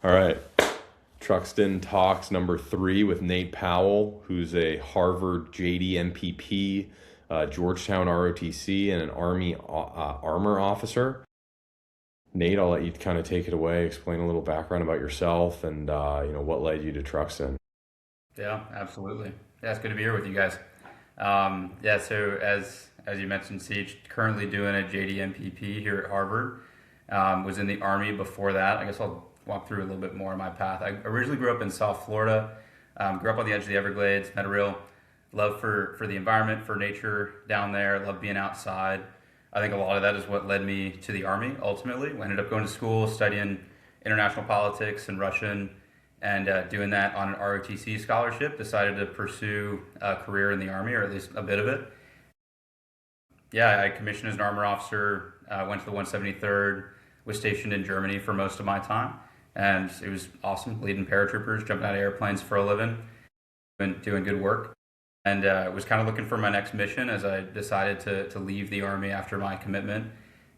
All right. Truxtun Talks number 3 with Nate Powell, who's a Harvard JD MPP, Georgetown ROTC, and an Army armor officer. Nate, I'll let you kind of take it away, explain a little background about yourself and what led you to Truxtun. Yeah, absolutely. Yeah, it's good to be here with you guys. So as you mentioned, Siege, currently doing a JD MPP here at Harvard. Was in the Army before that. I guess I'll walk through a little bit more of my path. I originally grew up in South Florida. Grew up on the edge of the Everglades. Had a real love for the environment, for nature down there. Love being outside. I think a lot of that is what led me to the Army ultimately. I ended up going to school, studying international politics and Russian, and doing that on an ROTC scholarship. Decided to pursue a career in the Army, or at least a bit of it. Yeah, I commissioned as an armor officer, went to the 173rd, was stationed in Germany for most of my time, and it was awesome, leading paratroopers, jumping out of airplanes for a living, and doing good work. And was kind of looking for my next mission as I decided to leave the Army after my commitment,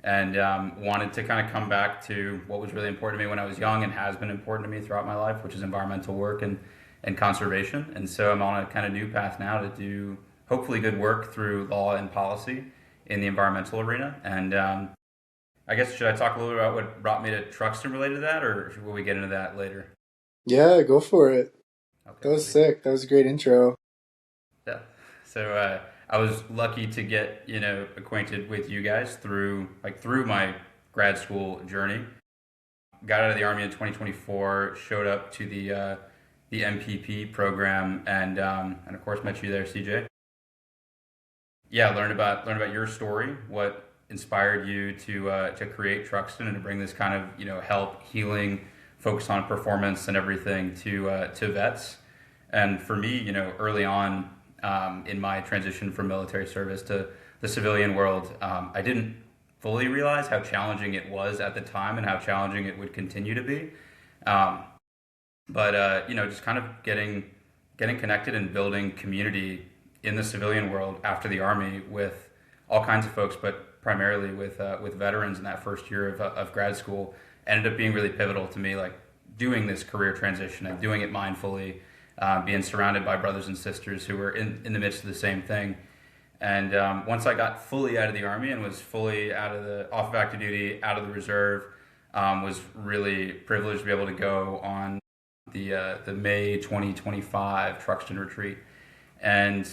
and wanted to kind of come back to what was really important to me when I was young and has been important to me throughout my life, which is environmental work and conservation. And so I'm on a kind of new path now to do hopefully good work through law and policy in the environmental arena. And I guess, should I talk a little bit about what brought me to Truxtun related to that, or will we get into that later? Yeah, go for it. Okay, That was sweet. sick. That was a great intro. Yeah. So I was lucky to get acquainted with you guys through my grad school journey. Got out of the Army in 2024. Showed up to the MPP program, and of course met you there, CJ. Yeah, learned about your story, what inspired you to create Truxtun and to bring this kind of help, healing, focus on performance and everything to vets. And for me, early on in my transition from military service to the civilian world, I didn't fully realize how challenging it was at the time and how challenging it would continue to be. Um, but just kind of getting connected and building community in the civilian world after the Army with all kinds of folks, but primarily with veterans in that first year of grad school, ended up being really pivotal to me, like doing this career transition and doing it mindfully, being surrounded by brothers and sisters who were in the midst of the same thing. And once I got fully out of the Army and was fully off of active duty, out of the reserve, was really privileged to be able to go on the May 2025 Truxtun retreat, and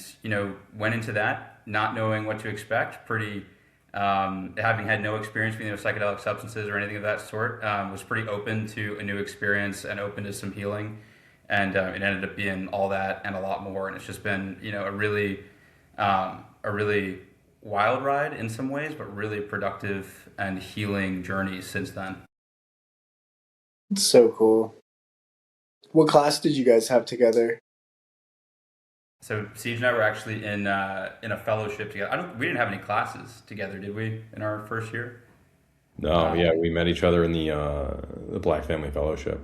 went into that not knowing what to expect. Pretty having had no experience with psychedelic substances or anything of that sort, was pretty open to a new experience and open to some healing, and it ended up being all that and a lot more. And it's just been a really wild ride in some ways, but really productive and healing journey since then. It's so cool. What class did you guys have together? So Siege and I were actually in a fellowship together. We didn't have any classes together, did we, in our first year? No, Um, yeah, we met each other in the Black Family Fellowship.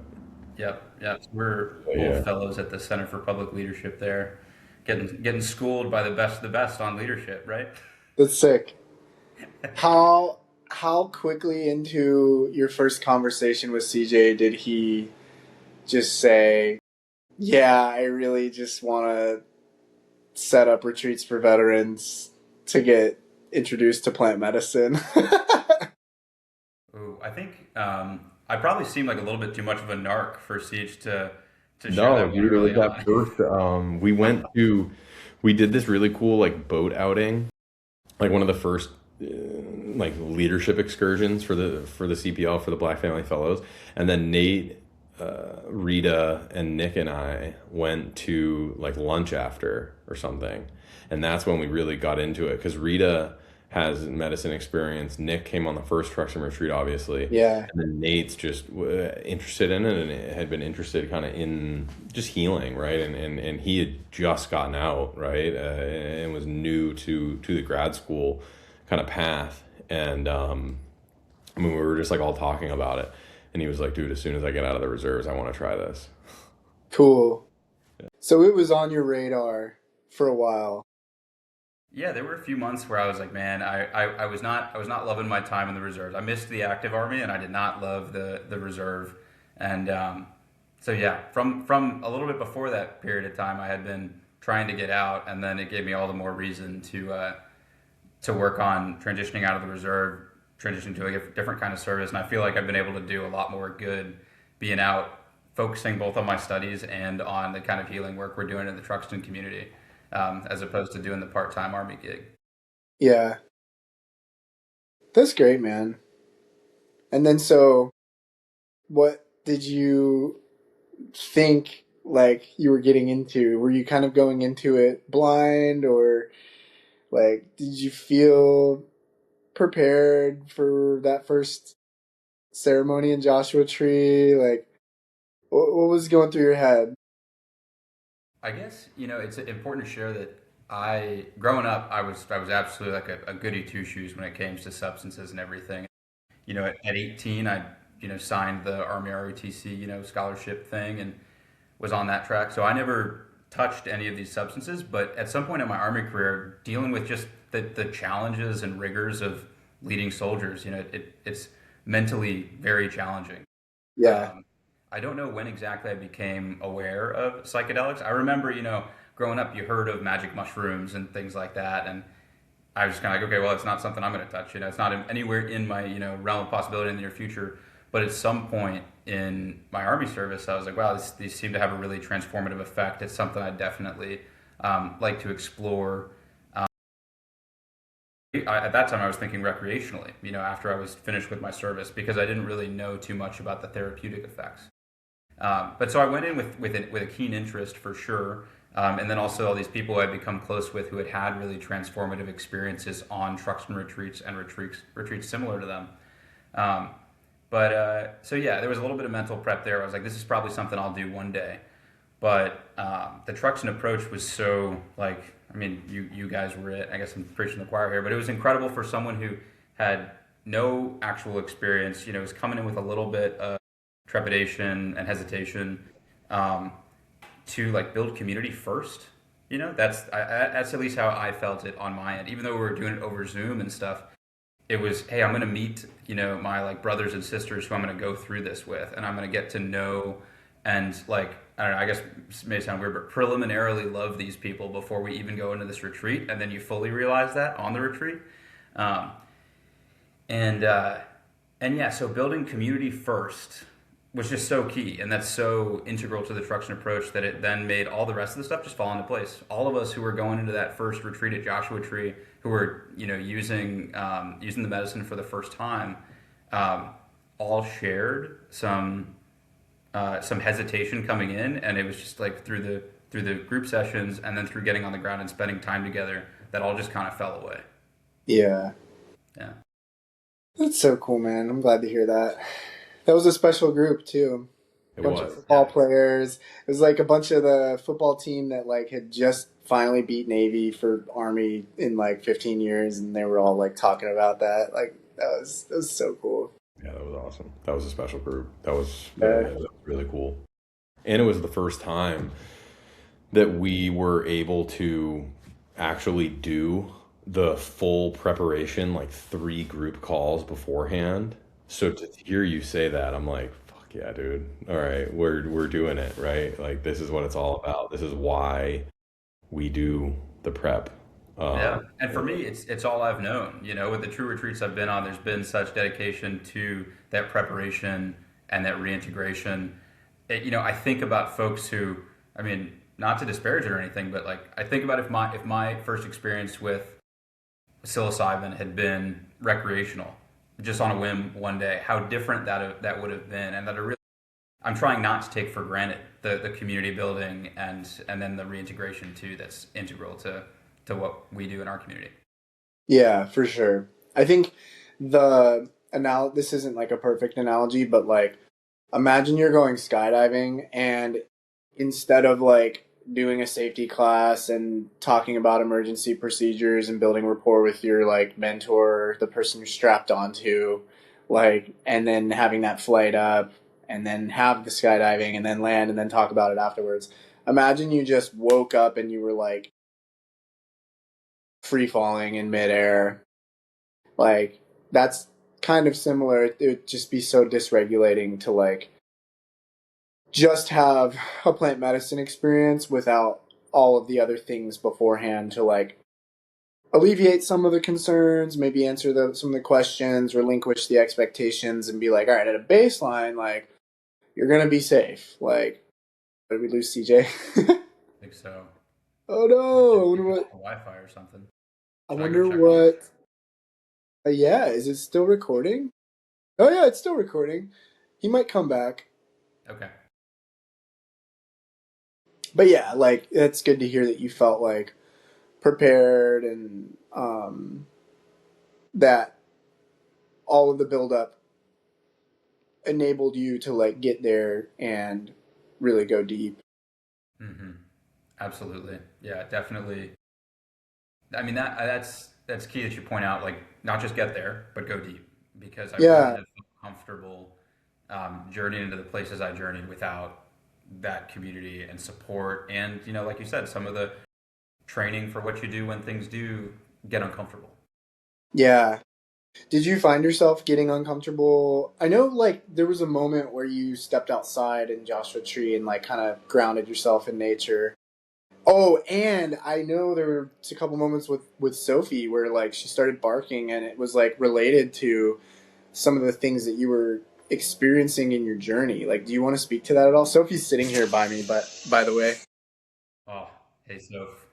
yep, yep. So we're But both yeah. fellows at the Center for Public Leadership there, getting schooled by the best of the best on leadership, right? That's sick. How quickly into your first conversation with CJ did he just say, "Yeah, I really just want to set up retreats for veterans to get introduced to plant medicine"? Ooh, I think I probably seemed like a little bit too much of a narc for Siege to share No, that one dude, it was early that on. first. We did this really cool like boat outing, like one of the first like leadership excursions for the CPL for the Black Family Fellows, and then Nate, Rita, and Nick and I went to like lunch after or something, and that's when we really got into it because Rita has medicine experience. Nick came on the first Truxtun retreat, obviously, Yeah. and then Nate's just interested in it and had been interested kind of in just healing, right? And he had just gotten out, right, and was new to the grad school kind of path, and I mean, we were just like all talking about it, and he was like, "Dude, as soon as I get out of the reserves, I want to try this." Cool. So it was on your radar for a while. Yeah, there were a few months where I was like, man, I was not loving my time in the reserves. I missed the active army and I did not love the reserve And so yeah, from a little bit before that period of time, I had been trying to get out, and then it gave me all the more reason to work on transitioning out of the reserve, transitioning to a different kind of service. And I feel like I've been able to do a lot more good being out, focusing both on my studies and on the kind of healing work we're doing in the Truxtun community, as opposed to doing the part-time Army gig. Yeah. That's great, man. And then so what did you think like you were getting into? Were you kind of going into it blind, or like did you feel prepared for that first ceremony in Joshua Tree? Like what was going through your head? I guess, it's important to share that growing up, I was absolutely like a goody two shoes when it came to substances and everything. At 18, I, signed the Army ROTC, scholarship thing and was on that track. So I never touched any of these substances, but at some point in my Army career, dealing with just the challenges and rigors of leading soldiers, it's mentally very challenging. Yeah. Um, I don't know when exactly I became aware of psychedelics. I remember, growing up, you heard of magic mushrooms and things like that, and I was kind of like, okay, well, it's not something I'm going to touch. It's not anywhere in my realm of possibility in the near future. But at some point in my Army service, I was like, wow, these seem to have a really transformative effect. It's something I definitely like to explore. At that time, I was thinking recreationally. After I was finished with my service, because I didn't really know too much about the therapeutic effects. But so I went in with a keen interest for sure. And then also all these people I'd become close with who had really transformative experiences on Truxtun retreats and retreats similar to them. So yeah, there was a little bit of mental prep there. I was like, this is probably something I'll do one day. But the Truxtun approach was so you guys were it. I guess I'm preaching the choir here, but it was incredible for someone who had no actual experience. Was coming in with a little bit of trepidation and hesitation. To build community first. That's at least how I felt it on my end. Even though we were doing it over Zoom and stuff, it was, hey, I'm going to meet my brothers and sisters who I'm going to go through this with, and I'm going to get to know and I don't know. I guess this may sound weird, but preliminarily love these people before we even go into this retreat, and then you fully realize that on the retreat. Um, and yeah, so building community first was just so key, and that's so integral to the Truxtun approach that it then made all the rest of the stuff just fall into place. All of us who were going into that first retreat at Joshua Tree, who were using the medicine for the first time, all shared some hesitation coming in, and it was just through the group sessions and then through getting on the ground and spending time together that all just kind of fell away. Yeah. Yeah. That's so cool, man. I'm glad to hear that. That was a special group too. It Bunch was. of football players. It was like a bunch of the football team that had just finally beat Navy for Army in 15 years, and they were all talking about that. That was so cool. Yeah, that was awesome. That was a special group. That was really cool. And it was the first time that we were able to actually do the full preparation, 3 group calls beforehand. So to hear you say that, I'm like, fuck yeah, dude. All right, we're doing it, right? This is what it's all about. This is why we do the prep. Yeah, and for me, it's all I've known. With the true retreats I've been on, there's been such dedication to that preparation and that reintegration. I think about folks who, not to disparage it or anything, but I think about if my first experience with psilocybin had been recreational, just on a whim one day, how different that would have been, and that I'm trying not to take for granted the community building and then the reintegration too. That's integral to what we do in our community. Yeah, for sure. I think this isn't a perfect analogy, but imagine you're going skydiving, and instead of doing a safety class and talking about emergency procedures and building rapport with your mentor, the person you're strapped onto, and then having that flight up and then have the skydiving and then land and then talk about it afterwards. Imagine you just woke up and you were free falling in midair. That's kind of similar. It would just be so dysregulating to just have a plant medicine experience without all of the other things beforehand to like alleviate some of the concerns, maybe answer some of the questions, relinquish the expectations, and be like, all right, at a baseline, like you're gonna be safe. Like, did we lose CJ? I think so. Oh no! I wonder Maybe what. Wi-Fi or something. I Should I go wonder check on what. Yeah, is it still recording? Oh yeah, it's still recording. He might come back. it? Okay. But yeah, like it's good to hear that you felt like prepared and that all of the buildup enabled you to like get there and really go deep. Mm-hmm. Absolutely. Yeah, definitely. I mean that's key that you point out. Like, not just get there, but go deep, because I wouldn't Yeah, have felt comfortable journeying into the places I journeyed without that community and support, and like you said, some of the training for what you do when things do get uncomfortable. yeah. Did you find yourself getting uncomfortable? I know, like, there was a moment where you stepped outside in Joshua Tree and, like, kind of grounded yourself in nature. Oh, and I know there were a couple moments with Sophie where, like, she started barking and it was, like, related to some of the things that you were experiencing in your journey. Like, do you want to speak to that at all? Sophie's sitting here by me, but by the way, Oh, hey, Soph.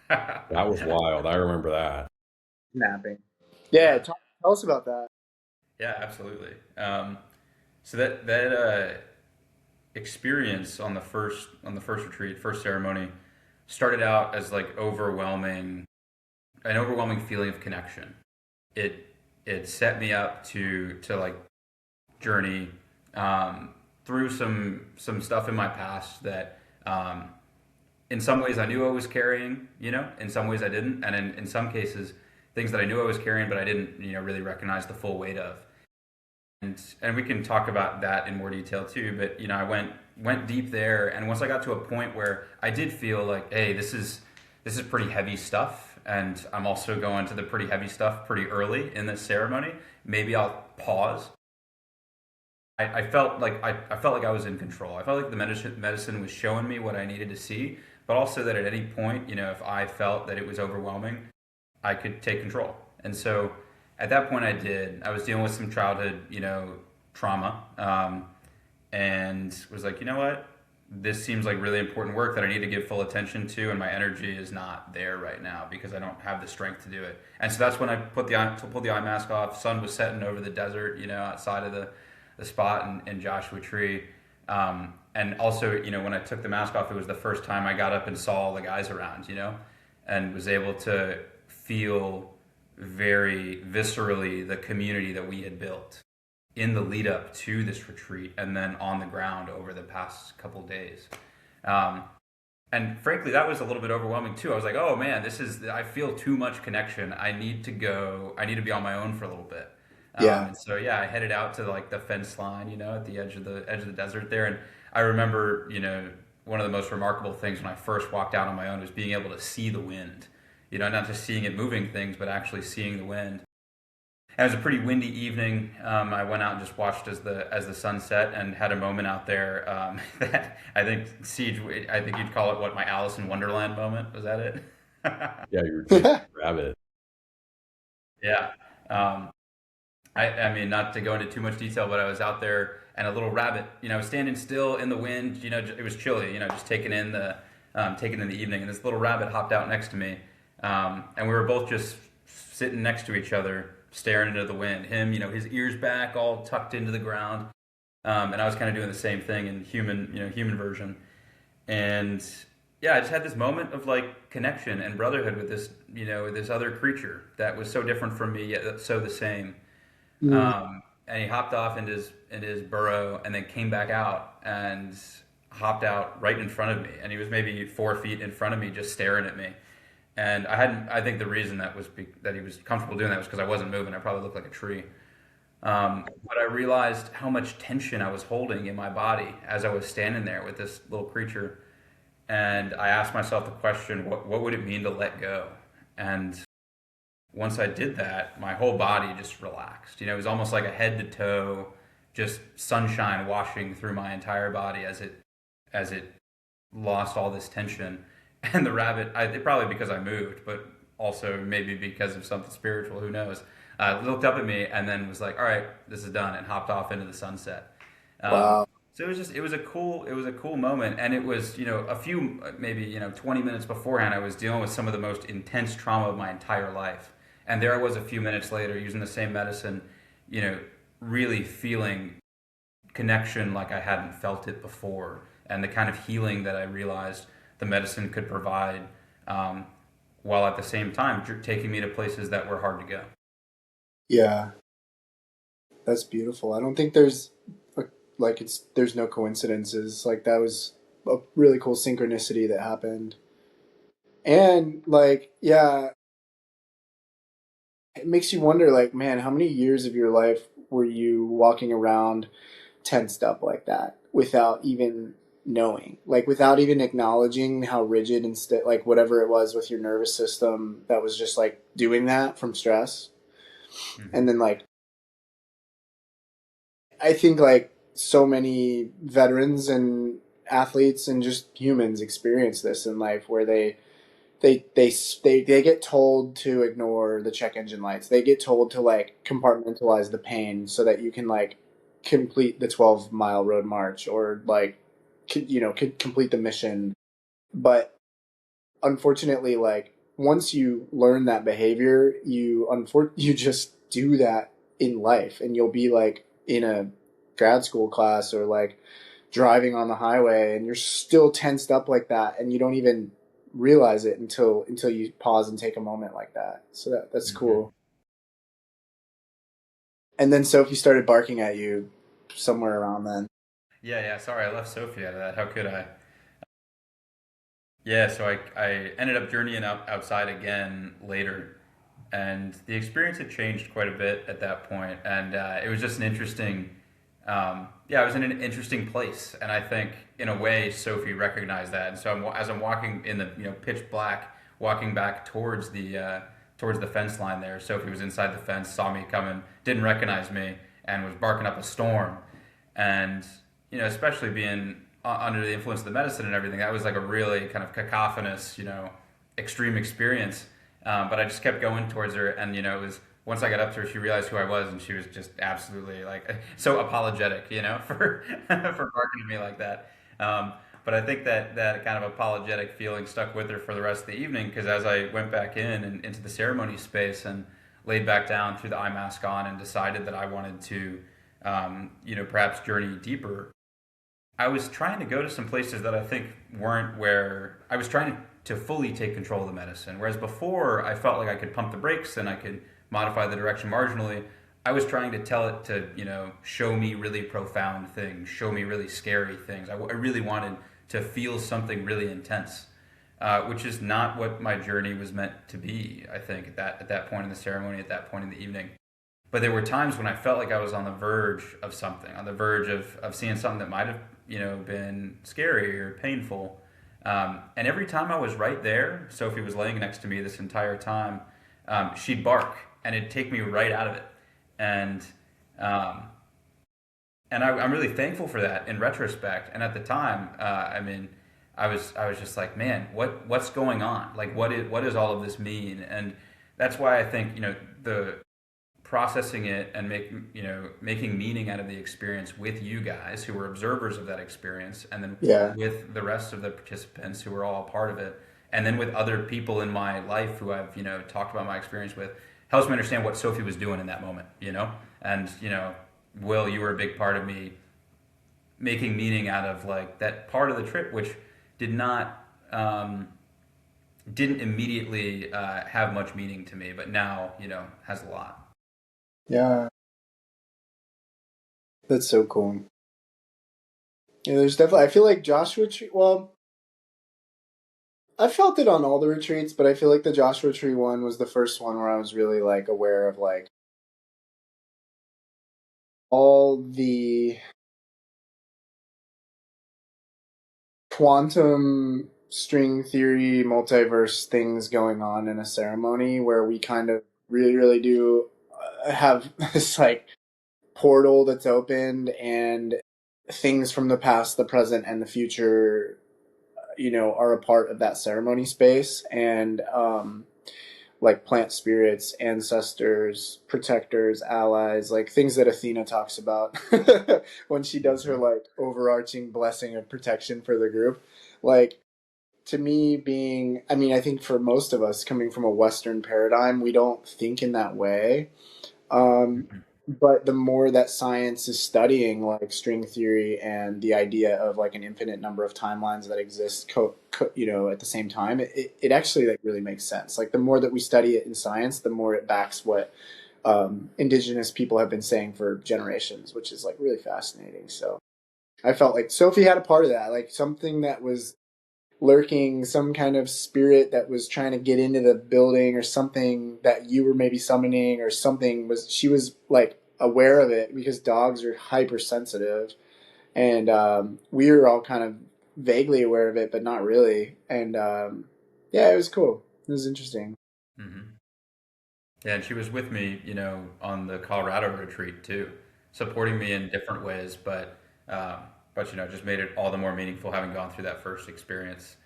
That was wild. I remember that. napping. Yeah, Yeah, tell us about that. yeah, absolutely. So that experience on the first retreat, first ceremony, started out as like an overwhelming feeling of connection. It set me up to like journey through some stuff in my past that in some ways I knew I was carrying, in some ways I didn't, and in some cases things that I knew I was carrying but I didn't really recognize the full weight of. And we can talk about that in more detail too. But I went deep there, and once I got to a point where I did feel like, hey, this is pretty heavy stuff, and I'm also going to the pretty heavy stuff pretty early in this ceremony. Maybe I'll pause. I felt like I felt like I was in control. I felt like the medicine was showing me what I needed to see, but also that at any point, if I felt that it was overwhelming, I could take control. And so at that point, I did. I was dealing with some childhood, trauma, and was like, you know what? This seems like really important work that I need to give full attention to, and my energy is not there right now because I don't have the strength to do it. And so that's when I pulled the eye mask off. Sun was setting over the desert, outside of the spot in Joshua Tree. And also, when I took the mask off, it was the first time I got up and saw all the guys around, and was able to feel very viscerally the community that we had built in the lead up to this retreat and then on the ground over the past couple days. And frankly, that was a little bit overwhelming too. I was like, oh man, I feel too much connection. I need to be on my own for a little bit. Yeah. And so yeah, I headed out to like the fence line, at the edge of the desert there. And I remember, one of the most remarkable things when I first walked out on my own was being able to see the wind. Not just seeing it moving things, but actually seeing the wind. And it was a pretty windy evening. I went out and just watched as the sun set and had a moment out there that I think Siege, I think you'd call it what, my Alice in Wonderland moment. Was that it? Yeah, you were chasing a rabbit. Yeah. I mean, not to go into too much detail, but I was out there and a little rabbit, standing still in the wind. It was chilly. Just taking in the evening, and this little rabbit hopped out next to me, and we were both just sitting next to each other, staring into the wind. Him, his ears back, all tucked into the ground, and I was kind of doing the same thing in human version, and yeah, I just had this moment of like connection and brotherhood with this other creature that was so different from me yet so the same. Mm. And he hopped off into his burrow and then came back out and hopped out right in front of me. And he was maybe 4 feet in front of me, just staring at me. And I think the reason that he was comfortable doing that was because I wasn't moving. I probably looked like a tree. But I realized how much tension I was holding in my body as I was standing there with this little creature. And I asked myself the question, what would it mean to let go? And once I did that, my whole body just relaxed. It was almost like a head to toe just sunshine washing through my entire body as it lost all this tension. And the rabbit, probably because I moved, but also maybe because of something spiritual, who knows, looked up at me and then was like, all right, this is done, and hopped off into the sunset. Um, Wow. so it was a cool moment. And it was, a few, maybe, 20 minutes beforehand, I was dealing with some of the most intense trauma of my entire life. And there I was a few minutes later using the same medicine, really feeling connection like I hadn't felt it before, and the kind of healing that I realized the medicine could provide, while at the same time taking me to places that were hard to go. Yeah, that's beautiful. I don't think there's no coincidences. Like that was a really cool synchronicity that happened. And like, yeah, it makes you wonder, like, man, how many years of your life were you walking around tensed up like that without even knowing, like without even acknowledging how rigid and like whatever it was with your nervous system that was just like doing that from stress. Mm-hmm. And then like, I think like so many veterans and athletes and just humans experience this in life where they get told to ignore the check engine lights. They get told to like compartmentalize the pain so that you can like complete the 12-mile road march or like could complete the mission. But unfortunately, like once you learn that behavior, you just do that in life, and you'll be like in a grad school class or like driving on the highway, and you're still tensed up like that, and you don't even realize it until you pause and take a moment like that. So that's Mm-hmm. cool. And then Sophie started barking at you somewhere around then. Yeah. Sorry, I left Sophie out of that. How could I? Yeah, so I ended up journeying outside again later, and the experience had changed quite a bit at that point, and it was just an interesting, I was in an interesting place, and I think in a way Sophie recognized that, and so as I'm walking in the pitch black, walking back towards the fence line there, Sophie was inside the fence, saw me coming, didn't recognize me, and was barking up a storm, and especially being under the influence of the medicine and everything, that was like a really kind of cacophonous, extreme experience. But I just kept going towards her, and it was once I got up to her, she realized who I was, and she was just absolutely like so apologetic, for for barking at me like that. But I think that kind of apologetic feeling stuck with her for the rest of the evening, because as I went back in and into the ceremony space and laid back down, threw the eye mask on, and decided that I wanted to, perhaps journey deeper, I was trying to go to some places that I think weren't where I was trying to fully take control of the medicine. Whereas before, I felt like I could pump the brakes and I could modify the direction marginally. I was trying to tell it to, show me really profound things, show me really scary things. I really wanted to feel something really intense, which is not what my journey was meant to be, I think, at that point in the ceremony, at that point in the evening. But there were times when I felt like I was on the verge of something, on the verge of seeing something that might have, been scary or painful. And every time I was right there, Sophie was laying next to me this entire time, she'd bark and it'd take me right out of it. And um, I'm really thankful for that in retrospect. And at the time, I was just like, man, what's going on? Like, what does all of this mean? And that's why I think the processing it and making meaning out of the experience with you guys who were observers of that experience, and then Yeah. with the rest of the participants who were all a part of it, and then with other people in my life who I've talked about my experience with, helps me understand what Sophie was doing in that moment. And Will, you were a big part of me making meaning out of like that part of the trip, which did not didn't immediately have much meaning to me, but now has a lot. Yeah. That's so cool. Yeah, there's definitely, I feel like Joshua Tree, well, I felt it on all the retreats, but I feel like the Joshua Tree one was the first one where I was really like aware of like all the quantum string theory multiverse things going on in a ceremony where we kind of really do have this like portal that's opened, and things from the past, the present, and the future, are a part of that ceremony space. And like plant spirits, ancestors, protectors, allies, like things that Athena talks about when she does her like overarching blessing of protection for the group. Like, to me, I think for most of us coming from a Western paradigm, we don't think in that way. Um, but the more that science is studying like string theory and the idea of like an infinite number of timelines that exist, at the same time, it actually like really makes sense. Like the more that we study it in science, the more it backs what indigenous people have been saying for generations, which is like really fascinating. So I felt like Sophie had a part of that, like something that was lurking, some kind of spirit that was trying to get into the building, or something that you were maybe summoning, or something was, she was like aware of it, because dogs are hypersensitive, and we were all kind of vaguely aware of it, but not really. And yeah, it was cool. It was interesting. Mm-hmm. Yeah, and she was with me, on the Colorado retreat too, supporting me in different ways, but just made it all the more meaningful having gone through that first experience,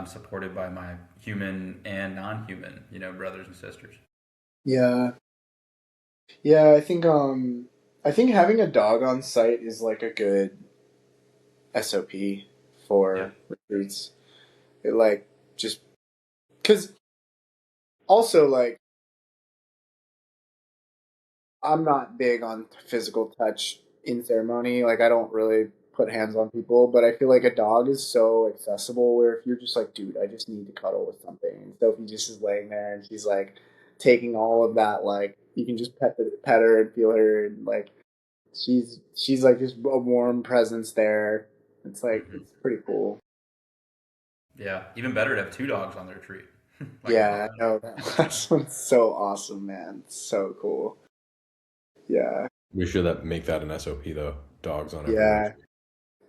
supported by my human and non-human, brothers and sisters. Yeah. Yeah, I think having a dog on site is like a good SOP Yeah. for retreats. It like just because also like I'm not big on physical touch in ceremony. Like I don't really put hands on people, but I feel like a dog is so accessible where if you're just like, dude, I just need to cuddle with something, and Sophie just is laying there and she's like taking all of that, like you can just pet her and feel her, and like she's like just a warm presence there. It's like Hmm. it's pretty cool. Yeah, even better to have two dogs on the retreat, like in Yeah, I Colorado. know that last one's so awesome, man. It's so cool. Yeah, We should make that an SOP though. Dogs on every yeah, retreat.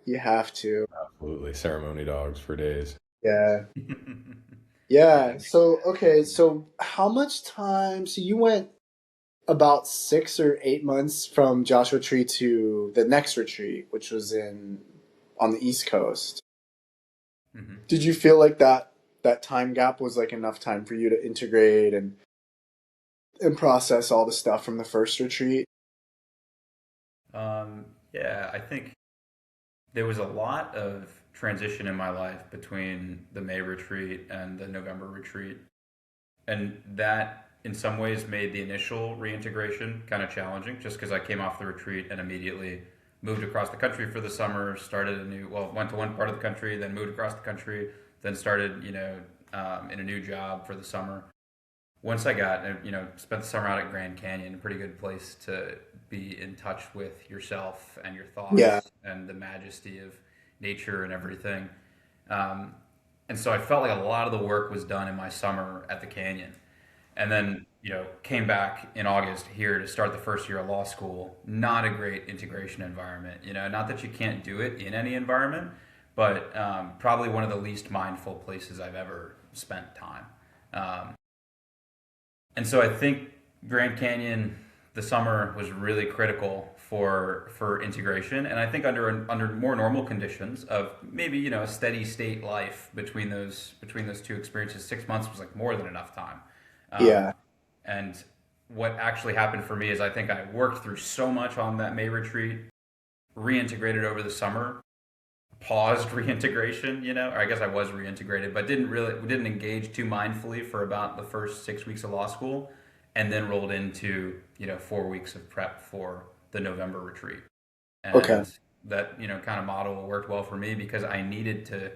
you have to. Absolutely. Ceremony dogs for days. Yeah. Yeah. So, okay. So, how much time? So, you went about 6 or 8 months from Joshua Tree to the next retreat, which was on the East Coast. Hmm. Did you feel like that time gap was like enough time for you to integrate and process all the stuff from the first retreat? Yeah, I think there was a lot of transition in my life between the May retreat and the November retreat. And that, in some ways, made the initial reintegration kind of challenging just because I came off the retreat and immediately moved across the country for the summer, went to one part of the country, then moved across the country, then started, in a new job for the summer. Once I got, spent the summer out at Grand Canyon, a pretty good place to be in touch with yourself and your Yeah. thoughts and the majesty of nature and everything. Um, and so I felt like a lot of the work was done in my summer at the canyon. And then, came back in August here to start the first year of law school. Not a great integration environment. Not that you can't do it in any environment, but probably one of the least mindful places I've ever spent time. Um, and so I think Grand Canyon, the summer was really critical for integration. And I think under more normal conditions of maybe a steady state life between those two experiences, 6 months was like more than enough time. Um, Yeah. and what actually happened for me is I think I worked through so much on that May retreat, reintegrated over the summer, paused reintegration, or I guess I was reintegrated, but didn't engage too mindfully for about the first 6 weeks of law school, and then rolled into 4 weeks of prep for the November retreat. Okay. And that kind of model worked well for me because I needed to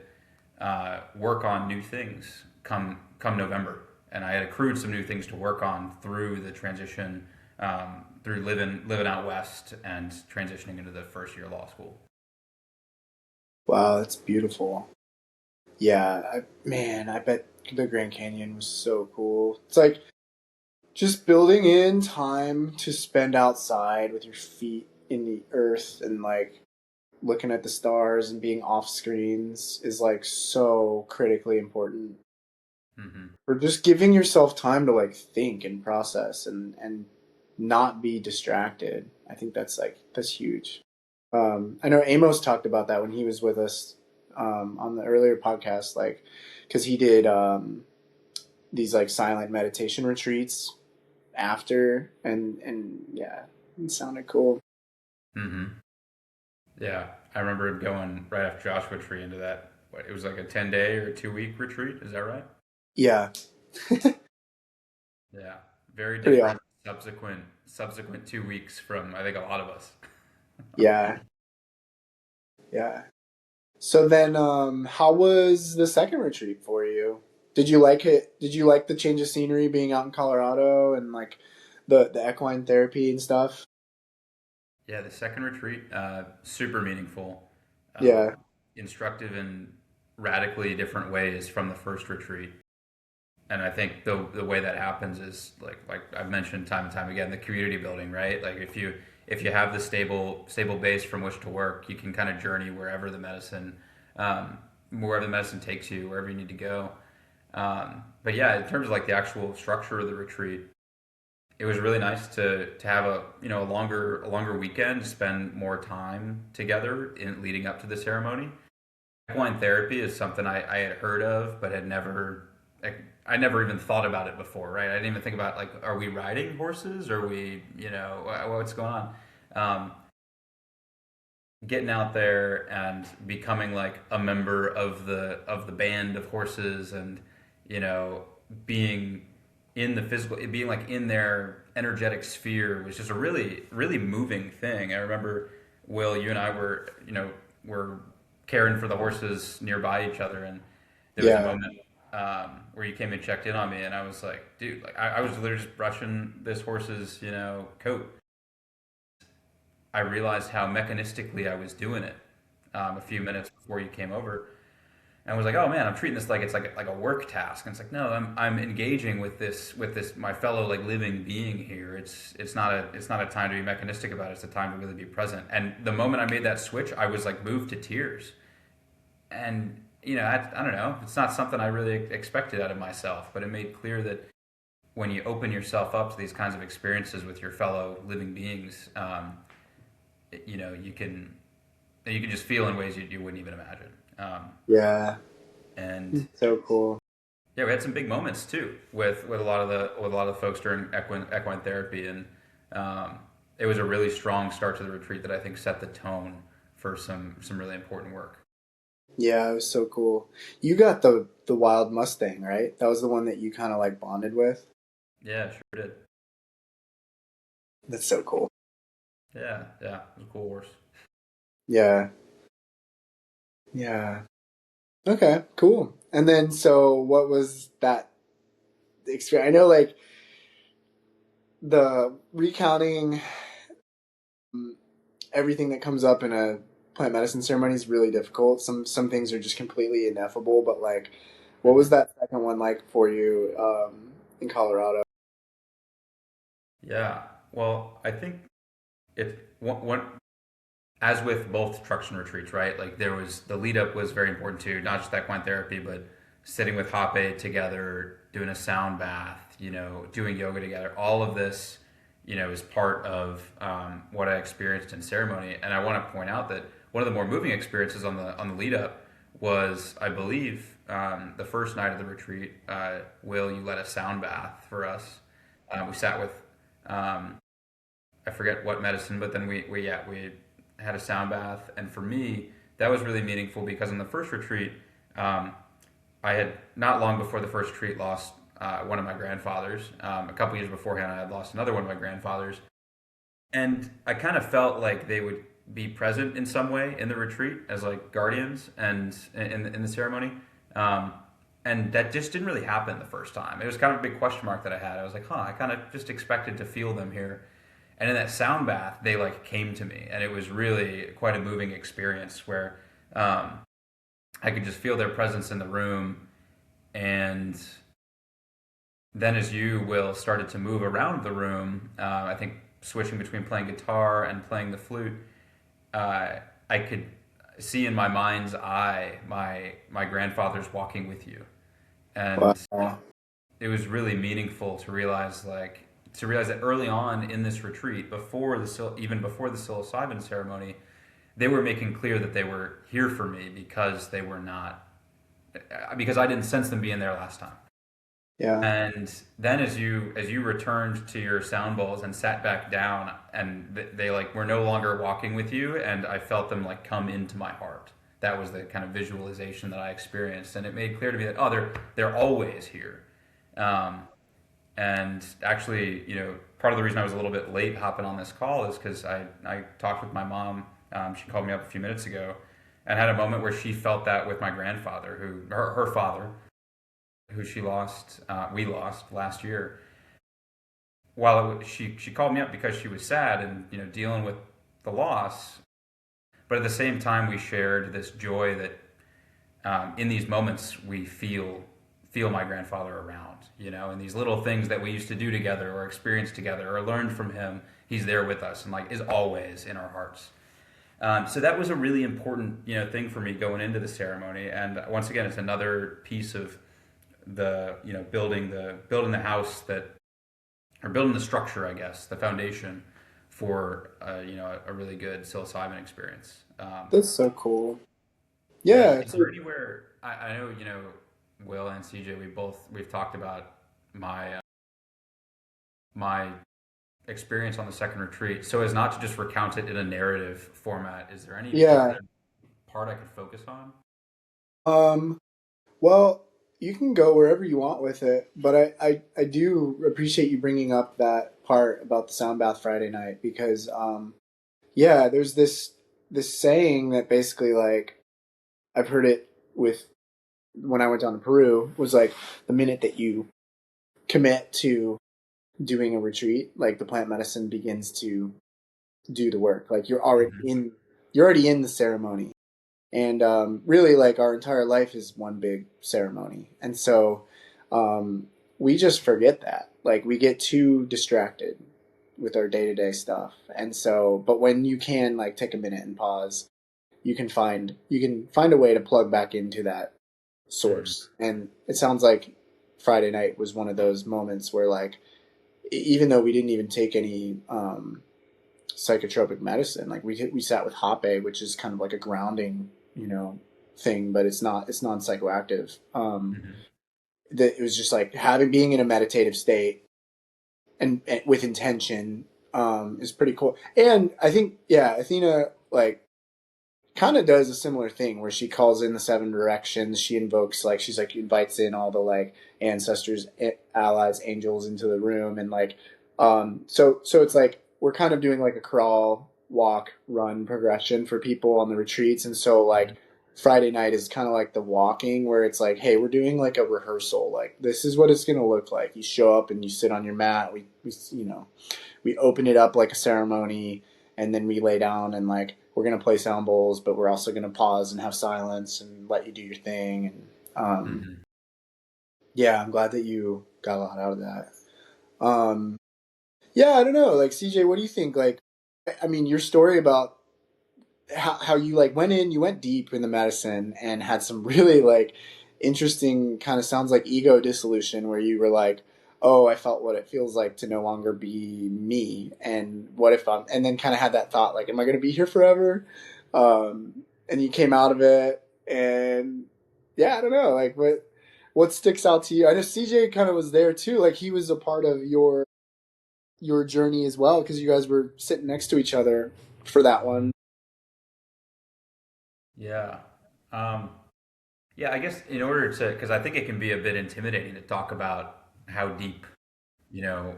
work on new things come November, and I had accrued some new things to work on through the transition, through living out west and transitioning into the first year of law school. Wow, that's beautiful. Yeah, man, I bet the Grand Canyon was so cool. It's like just building in time to spend outside with your feet in the earth and like looking at the stars and being off screens is like so critically important Hmm. for just giving yourself time to like think and process and not be distracted. I think that's huge. I know Amos talked about that when he was with us on the earlier podcast, like, because he did these like silent meditation retreats after, and yeah, it sounded cool. Mm-hmm. Yeah, I remember going right after Joshua Tree into that. It was like a 10-day or a 2-week retreat. Is that right? Yeah, Yeah, very pretty different. awesome. Subsequent 2 weeks from I think a lot of us. Yeah, yeah. So then, how was the second retreat for you? Did you like it? Did you like the change of scenery being out in Colorado and like the equine therapy and stuff? Yeah, the second retreat, super meaningful, Yeah, instructive in radically different ways from the first retreat. And I think the way that happens is like I've mentioned time and time again, the community building, right? Like if you have the stable base from which to work, you can kind of journey wherever the medicine takes you, wherever you need to go. But yeah, in terms of like the actual structure of the retreat, it was really nice to have a longer weekend to spend more time together in leading up to the ceremony. Equine therapy is something I had heard of, but I never even thought about it before, right? I didn't even think about like, are we riding horses? Are we, what's going on? Um, Getting out there and becoming like a member of the band of horses, and you know, being in the physical, being like in their energetic sphere was just a really moving thing. I remember, Will, you and I were caring for the horses nearby each other, and there was a yeah, moment where you came and checked in on me, and I was like, dude, like I was literally just brushing this horse's coat. I realized how mechanistically I was doing it a few minutes before you came over, and I was like, "Oh man, I'm treating this like it's like a work task." And it's like, no, I'm engaging with this my fellow like living being here. It's not a time to be mechanistic about it. It's a time to really be present. And the moment I made that switch, I was like moved to tears. And I don't know, it's not something I really expected out of myself, but it made clear that when you open yourself up to these kinds of experiences with your fellow living beings, you can just feel in ways you wouldn't even imagine. yeah. And So cool. yeah, we had some big moments too with a lot of the folks during equine therapy, and it was a really strong start to the retreat that I think set the tone for some really important work. Yeah, it was so cool. You got the wild Mustang, right? That was the one that you kind of like bonded with. Yeah, sure did. That's so cool. Yeah, it was a cool horse. Yeah, yeah. Okay, cool. And then, so what was that experience? I know, like the recounting everything that comes up in a plant medicine ceremony is really difficult. Some things are just completely ineffable. But like, what was that second one like for you in Colorado? Yeah, well, I think it one as with both Truxtun retreats, right? Like there was the lead up was very important too, not just equine therapy, but sitting with Hoppe together, doing a sound bath, doing yoga together. All of this, is part of what I experienced in ceremony. And I want to point out that one of the more moving experiences on the lead up was, I believe, the first night of the retreat. Will, you led a sound bath for us. We sat with I forget what medicine, but then we had a sound bath, and for me that was really meaningful because in the first retreat, I had not long before the first retreat lost one of my grandfathers. A couple years beforehand, I had lost another one of my grandfathers, and I kind of felt like they would be present in some way in the retreat as like guardians and in the ceremony. And that just didn't really happen the first time. It was kind of a big question mark that I had. I was like, I kind of just expected to feel them here. And in that sound bath, they like came to me, and it was really quite a moving experience where I could just feel their presence in the room. And then, as you will started to move around the room, I think switching between playing guitar and playing the flute, I could see in my mind's eye my grandfather's walking with you, and Wow. it was really meaningful to realize like to realize that early on in this retreat, even before the psilocybin ceremony, they were making clear that they were here for me because they were not, because I didn't sense them being there last time. Yeah. And then as you returned to your sound bowls and sat back down, and they like were no longer walking with you, and I felt them like come into my heart. That was the kind of visualization that I experienced, and it made clear to me that they're always here. And actually, part of the reason I was a little bit late hopping on this call is because I talked with my mom. She called me up a few minutes ago, and had a moment where she felt that with my grandfather, her father, who we lost last year. She called me up because she was sad and dealing with the loss, but at the same time we shared this joy that in these moments we feel my grandfather around, and these little things that we used to do together or experience together or learned from him, he's there with us and like is always in our hearts. So that was a really important thing for me going into the ceremony, and once again it's another piece of the building the house or building the structure, I guess, the foundation for a really good psilocybin experience. That's so cool. Yeah. Is there anywhere I know Will and CJ, we've talked about my experience on the second retreat, so as not to just recount it in a narrative format, is there any part I could focus on? Well, you can go wherever you want with it, but I do appreciate you bringing up that part about the sound bath Friday night, because there's this saying that basically, like, I've heard it with when I went down to Peru, was like the minute that you commit to doing a retreat, like the plant medicine begins to do the work. Like you're already in the ceremony. And really, like, our entire life is one big ceremony. And so we just forget that. Like, we get too distracted with our day-to-day stuff. And so, but when you can, like, take a minute and pause, you can find a way to plug back into that source. And it sounds like Friday night was one of those moments where, like, even though we didn't even take any psychotropic medicine, like we sat with hape, which is kind of like a grounding thing, but it's non-psychoactive. That it was just like being in a meditative state and with intention is pretty cool. And I think Athena like kind of does a similar thing where she calls in the 7 directions. She invokes, like, she's like invites in all the like ancestors, allies, angels into the room, and like so it's like we're kind of doing like a crawl, walk, run progression for people on the retreats. And so like Friday night is kind of like the walking, where it's like, hey, we're doing like a rehearsal. Like, this is what it's going to look like. You show up and you sit on your mat. We open it up like a ceremony, and then we lay down and like, we're going to play sound bowls, but we're also going to pause and have silence and let you do your thing. And I'm glad that you got a lot out of that. I don't know, like, CJ, what do you think? Like, I mean, your story about how you like you went deep in the medicine and had some really like interesting kind of sounds like ego dissolution, where you were like, oh, I felt what it feels like to no longer be me. And what if and then kind of had that thought, like, am I going to be here forever? And you came out of it, and I don't know, like, what sticks out to you? I know CJ kind of was there too. Like, he was a part of your journey as well, because you guys were sitting next to each other for that one. I guess in order to, because I think it can be a bit intimidating to talk about how deep,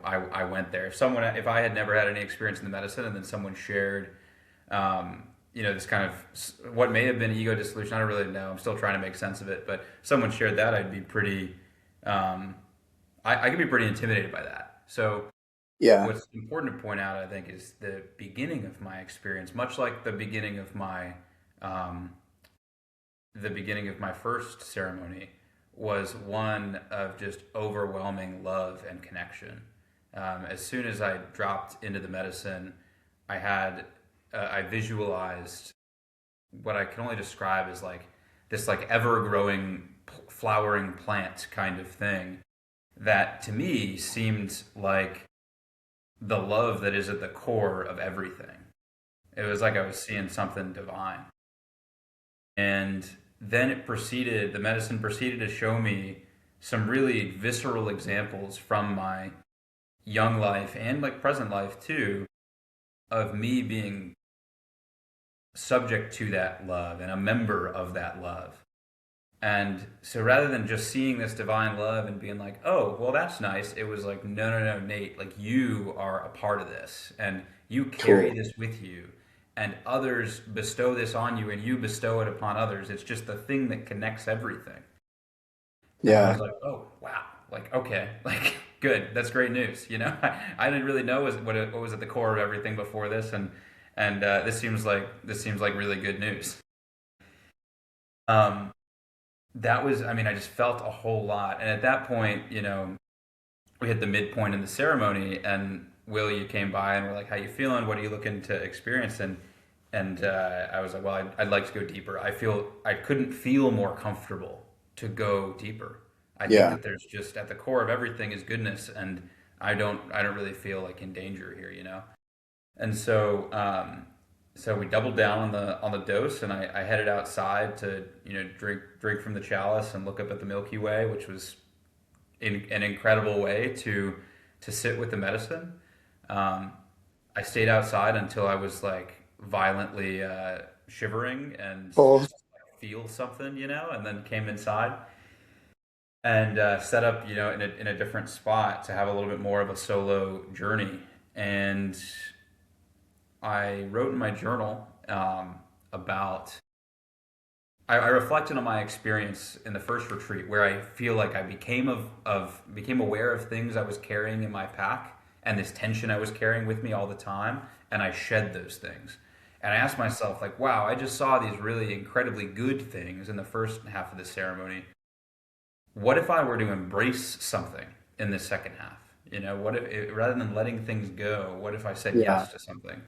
I went there. If I had never had any experience in the medicine, and then someone shared, this kind of what may have been ego dissolution, I don't really know. I'm still trying to make sense of it, but someone shared that, I'd be pretty, I could be pretty intimidated by that. So what's important to point out, I think, is the beginning of my experience, much like the beginning of my first ceremony, was one of just overwhelming love and connection. As soon as I dropped into the medicine, I visualized what I can only describe as like this like ever-growing flowering plant kind of thing that to me seemed like the love that is at the core of everything. It was like I was seeing something divine. And then the medicine proceeded to show me some really visceral examples from my young life and like present life too, of me being subject to that love and a member of that love. And so rather than just seeing this divine love and being like, oh, well, that's nice, it was like, no, no, no, Nate, like you are a part of this and you carry Cool. this with you and others bestow this on you and you bestow it upon others. It's just the thing that connects everything. And I was Yeah. like, oh, wow, like, okay, like, good, that's great news. I didn't really know what was at the core of everything before this. And this seems like really good news. Um, I mean, I just felt a whole lot. And at that point, we hit the midpoint in the ceremony, and Will, you came by and were like, how you feeling? What are you looking to experience? And I was like, well, I'd like to go deeper. I couldn't feel more comfortable to go deeper. I think Yeah. that there's just at the core of everything is goodness, and I don't really feel like in danger here. And so we doubled down on the dose, and I headed outside to drink from the chalice and look up at the Milky Way, which was an incredible way to sit with the medicine. Um, I stayed outside until I was like violently shivering and Oh, just like, feel something, and then came inside and set up, in a different spot to have a little bit more of a solo journey. And I wrote in my journal about. I reflected on my experience in the first retreat, where I feel like I became aware of things I was carrying in my pack and this tension I was carrying with me all the time, and I shed those things. And I asked myself, like, wow, I just saw these really incredibly good things in the first half of the ceremony. What if I were to embrace something in the second half? What if, rather than letting things go, what if I said yeah. yes to something?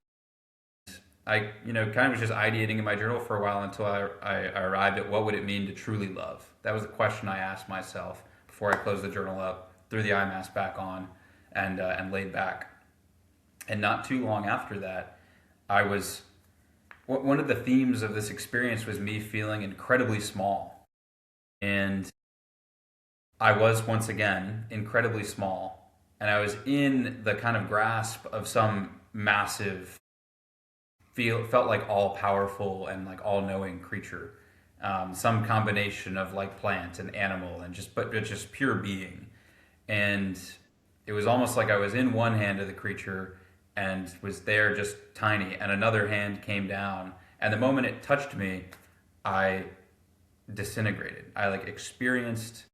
I, kind of was just ideating in my journal for a while until I arrived at what would it mean to truly love. That was the question I asked myself before I closed the journal up, threw the eye mask back on, and laid back. And not too long after that, one of the themes of this experience was me feeling incredibly small. And I was once again incredibly small. And I was in the kind of grasp of some massive felt like all powerful and like all knowing creature, some combination of like plant and animal and just pure being. And it was almost like I was in one hand of the creature and was there just tiny, and another hand came down, and the moment it touched me, I disintegrated. I like experienced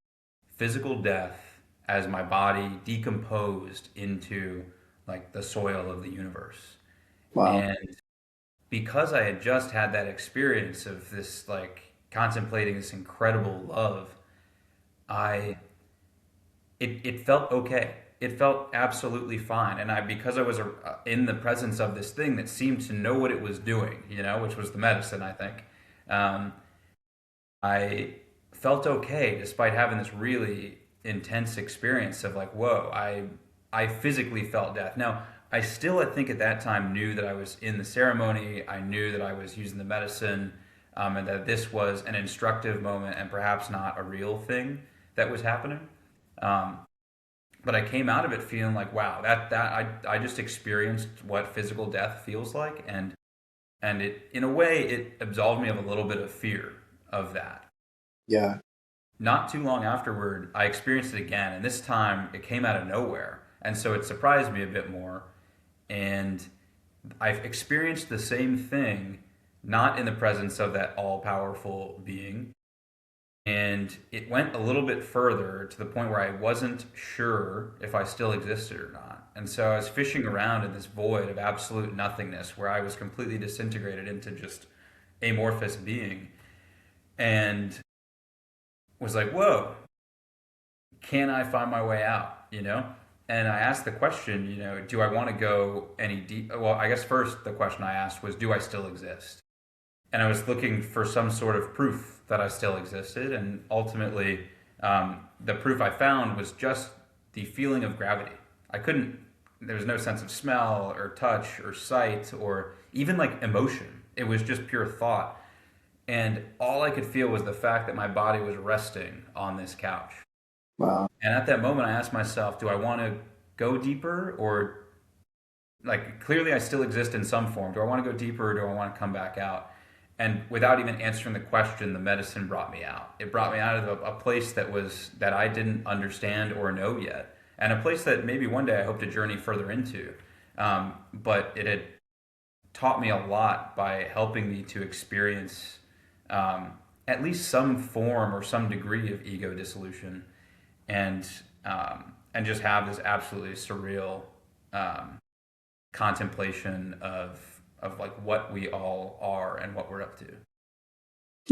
physical death as my body decomposed into like the soil of the universe. Wow. And because I had just had that experience of this, like contemplating this incredible love, I it felt okay. It felt absolutely fine, and because I was in the presence of this thing that seemed to know what it was doing, which was the medicine, I think. Um, I felt okay despite having this really intense experience of like, whoa, I physically felt death. Now, I still, I think at that time, knew that I was in the ceremony. I knew that I was using the medicine, and that this was an instructive moment and perhaps not a real thing that was happening. Um, but I came out of it feeling like, wow, I just experienced what physical death feels like, and it, in a way, it absolved me of a little bit of fear of that. Yeah. Not too long afterward, I experienced it again, and this time it came out of nowhere, and so it surprised me a bit more. And I've experienced the same thing, not in the presence of that all-powerful being, and it went a little bit further to the point where I wasn't sure if I still existed or not. And so I was fishing around in this void of absolute nothingness where I was completely disintegrated into just amorphous being, and was like, whoa, can I find my way out? And I asked the question, do I want to go any deep? Well, I guess first the question I asked was, do I still exist? And I was looking for some sort of proof that I still existed. And ultimately, the proof I found was just the feeling of gravity. I couldn't there was no sense of smell or touch or sight or even like emotion. It was just pure thought. And all I could feel was the fact that my body was resting on this couch. Wow. And at that moment, I asked myself, do I want to go deeper, or like clearly I still exist in some form? Do I want to go deeper, or do I want to come back out? And without even answering the question, the medicine brought me out. It brought me out of a place that I didn't understand or know yet, and a place that maybe one day I hope to journey further into. But it had taught me a lot by helping me to experience at least some form or some degree of ego dissolution, and just have this absolutely surreal contemplation of like what we all are and what we're up to.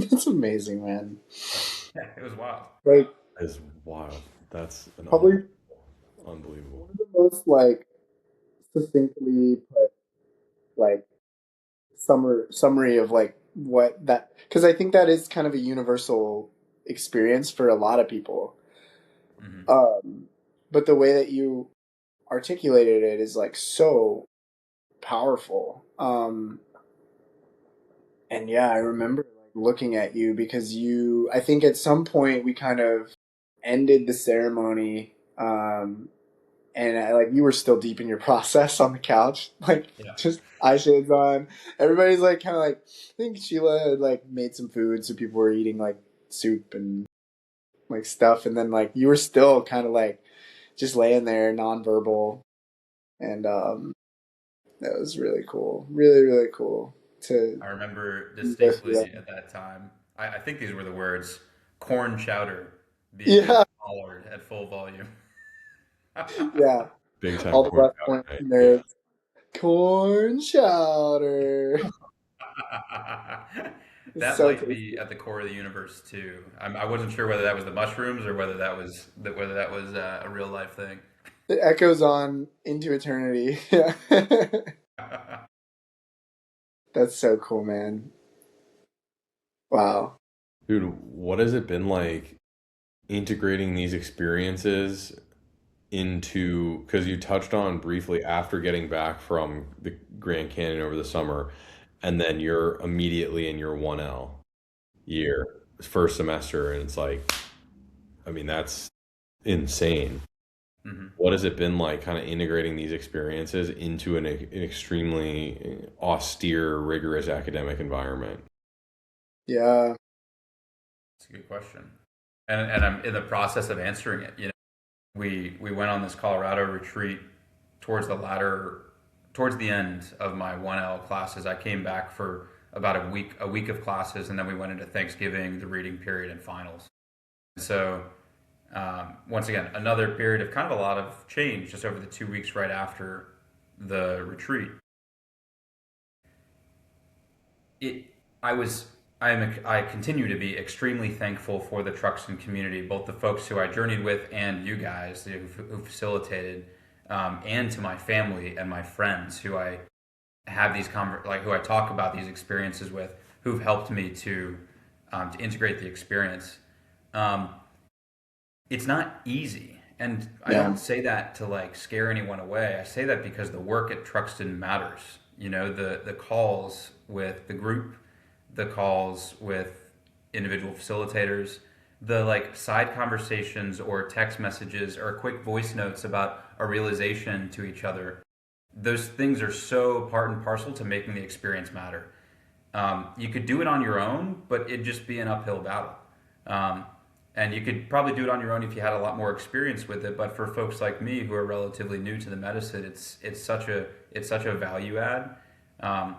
That's amazing, man. Yeah, it was wild. Like, It's wild. That's an probably unbelievable. one of the most like succinctly put like summary of like what that, because I think that is kind of a universal experience for a lot of people. But the way that you articulated it is like so powerful. And yeah, I remember like looking at you because I think at some point we kind of ended the ceremony, and like you were still deep in your process on the couch, like Yeah. just eye shades on. Everybody's like kind of like, I think Sheila had like made some food, so people were eating like soup and like stuff, and then like you were still kind of like just laying there, nonverbal, and that was really cool, really really cool to I remember go through distinctly that. at that time. I think these were the words "corn chowder" being Yeah, hollered at full volume. yeah. Big time All the corn West chowder Point night. Yeah. nerds, corn chowder. It's That so might tasty. be at the core of the universe too. I wasn't sure whether that was the mushrooms or whether that was a real life thing. It echoes on into eternity. Yeah. That's so cool, man. Wow. Dude, what has it been like integrating these experiences into, because you touched on briefly after getting back from the Grand Canyon over the summer, and then you're immediately in your 1L year, first semester, and it's like, I mean, that's insane. Hmm. What has it been like kind of integrating these experiences into an extremely austere, rigorous academic environment? Yeah. That's a good question, and I'm in the process of answering it. We went on this Colorado retreat towards the end of my 1L classes. I came back for about a week of classes, and then we went into Thanksgiving, the reading period, and finals. So once again, another period of kind of a lot of change just over the 2 weeks right after the retreat. It I was I continue to be extremely thankful for the Truxtun community, both the folks who I journeyed with and you guys who facilitated, and to my family and my friends who I have who I talk about these experiences with, who've helped me to integrate the experience. Um, it's not easy, and I Yeah. don't say that to like scare anyone away. I say that because the work at Truxtun matters. The calls with the group, the calls with individual facilitators, the like side conversations or text messages or quick voice notes about a realization to each other. Those things are so part and parcel to making the experience matter. You could do it on your own, but it'd just be an uphill battle. Um, and you could probably do it on your own if you had a lot more experience with it. But for folks like me who are relatively new to the medicine, it's such a value add. Um,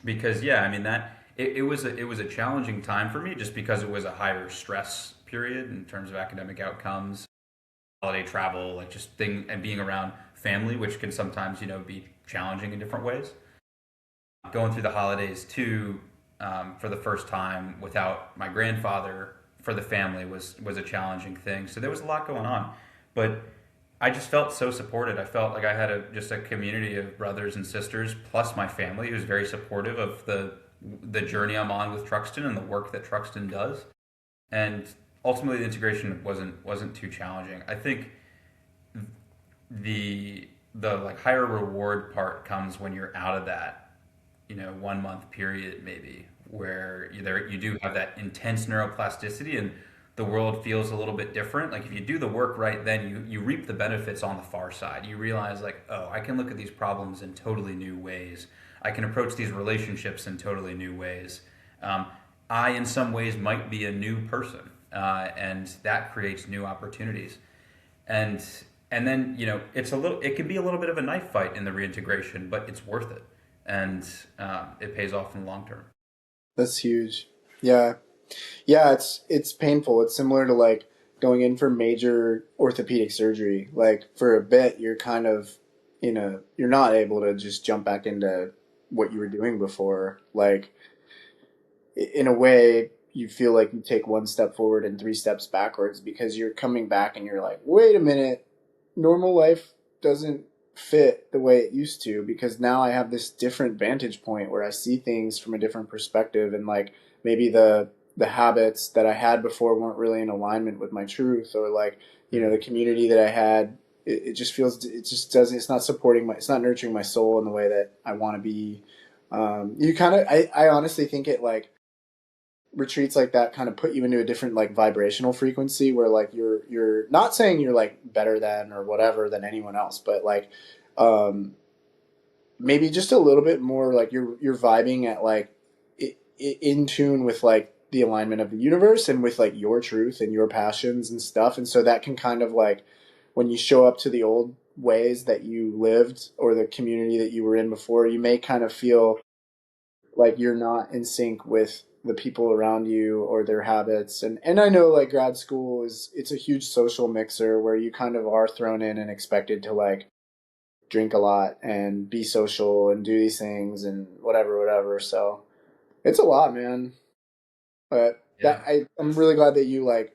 because yeah, I mean it was a challenging time for me just because it was a higher stress period in terms of academic outcomes, holiday travel, like just thing, and being around family, which can sometimes be challenging in different ways. Going through the holidays too, for the first time without my grandfather for the family was a challenging thing. So there was a lot going on, but I just felt so supported. I felt like I had just a community of brothers and sisters, plus my family, who's very supportive of the journey I'm on with Truxtun and the work that Truxtun does. And ultimately, the integration wasn't too challenging. I think the the like higher reward part comes when you're out of that, 1 month period maybe where you do have that intense neuroplasticity and the world feels a little bit different. Like if you do the work right, then you reap the benefits on the far side. You realize like, oh, I can look at these problems in totally new ways. I can approach these relationships in totally new ways. I, in some ways, might be a new person, and that creates new opportunities. And then it can be a little bit of a knife fight in the reintegration, but it's worth it, and it pays off in the long term. That's huge. Yeah. Yeah, it's painful. It's similar to like going in for major orthopedic surgery. Like for a bit, you're kind of, you're not able to just jump back into what you were doing before. Like in a way, you feel like you take one step forward and three steps backwards because you're coming back and you're like, wait a minute, normal life doesn't fit the way it used to because now I have this different vantage point where I see things from a different perspective and like maybe the habits that I had before weren't really in alignment with my truth or like, the community that I had, it just feels, it just doesn't, it's not supporting it's not nurturing my soul in the way that I want to be. I honestly think it like retreats like that kind of put you into a different like vibrational frequency where like you're not saying you're like better than or whatever than anyone else, but like, maybe just a little bit more like you're vibing at like in tune with like the alignment of the universe and with like your truth and your passions and stuff. And so that can kind of like when you show up to the old ways that you lived or the community that you were in before, you may kind of feel like you're not in sync with the people around you or their habits. And I know like grad school it's a huge social mixer where you kind of are thrown in and expected to like drink a lot and be social and do these things and whatever. So it's a lot, man. But Yeah. I'm really glad that you like,